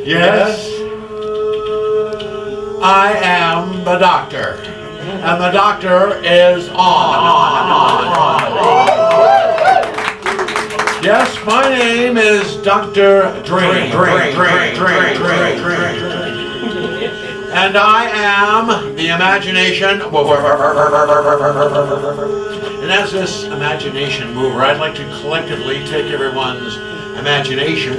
Yes, I am the doctor, and the doctor is on. Yes, my name is Dr. Dreame, and I am the imagination. And as this imagination mover, I'd like to collectively take everyone's imagination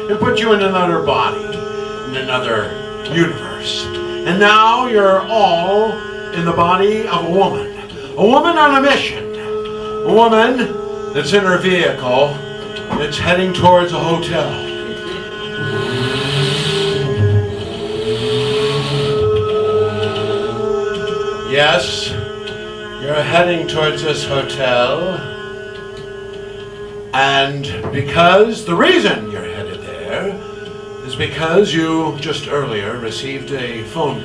and put you in another body, in another universe. And now you're all in the body of a woman on a mission, a woman that's in her vehicle that's heading towards a hotel. Yes, you're heading towards this hotel, and the reason you're headed there is because you just earlier received a phone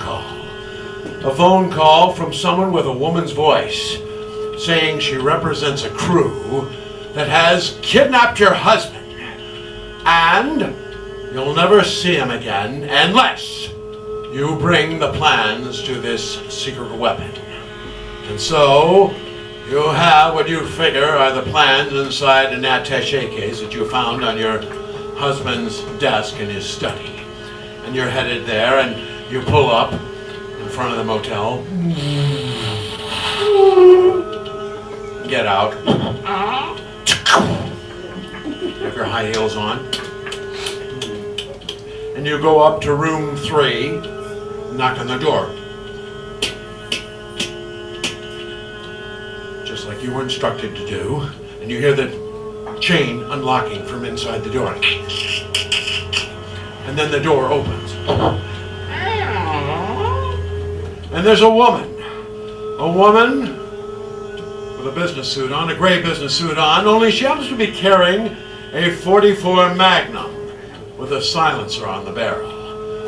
call from someone with a woman's voice saying she represents a crew that has kidnapped your husband, and you'll never see him again unless you bring the plans to this secret weapon. And so you have what you figure are the plans inside an attaché case that you found on your husband's desk in his study. And you're headed there, and you pull up in front of the motel. Get out. You have your high heels on. And you go up to room 3, knock on the door. Just like you were instructed to do. And you hear the chain unlocking from inside the door. And then the door opens. And there's a woman with a business suit on, a gray business suit on, only she happens to be carrying a .44 Magnum with a silencer on the barrel.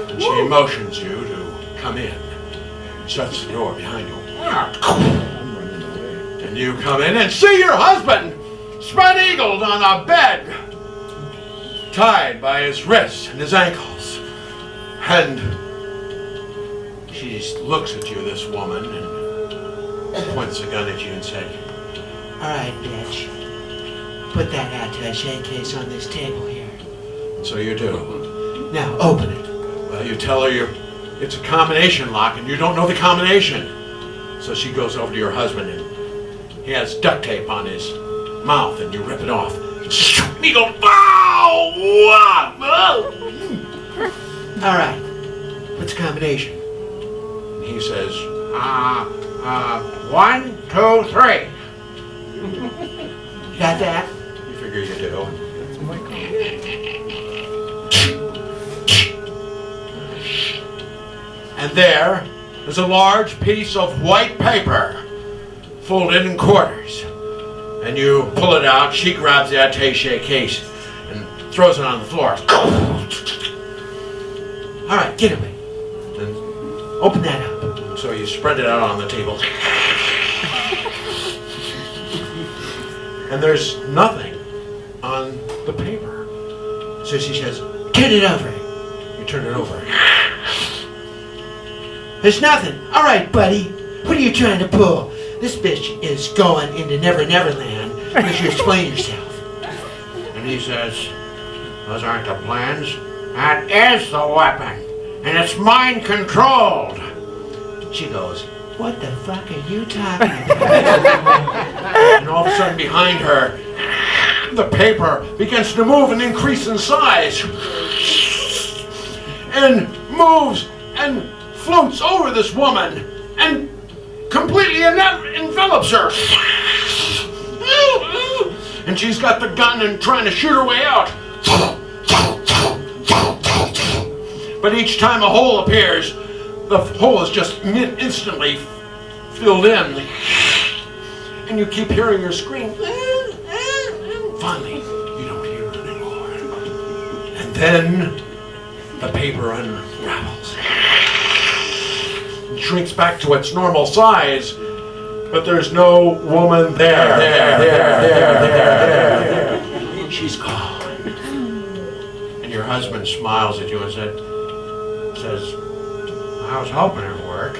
And she motions you to come in and shuts the door behind you. And you come in and see your husband spread-eagled on a bed, tied by his wrists and his ankles. And she looks at you, this woman, and points a gun at you and said, "All right, bitch. Put that attaché case on this table here." So you do. Now, open it. Well, you tell her it's a combination lock and you don't know the combination. So she goes over to your husband and he has duct tape on his mouth and you rip it off. And he goes, All right. What's the combination? And he says, 1, 2, 3. You got that? You figure you do. And there, is a large piece of white paper folded in quarters. And you pull it out. She grabs the attaché case and throws it on the floor. All right, get away. And Open that up. so you spread it out on the table. And there's nothing on the paper. So she says, turn it over. You turn it over. There's nothing. All right, buddy. What are you trying to pull? This bitch is going into Never Never Land unless you explain yourself. And he says, those aren't the plans. That is the weapon. And it's mind controlled. She goes, what the fuck are you talking about? And all of a sudden behind her, the paper begins to move and increase in size. And moves and floats over this woman and completely envelops her. And she's got the gun and trying to shoot her way out. But each time a hole appears, the hole is just instantly filled in. And you keep hearing her scream. Finally, you don't hear it anymore. And then the paper unravels. It shrinks back to its normal size, but there's no woman there. She's gone. And your husband smiles at you and says, I was hoping it'd work.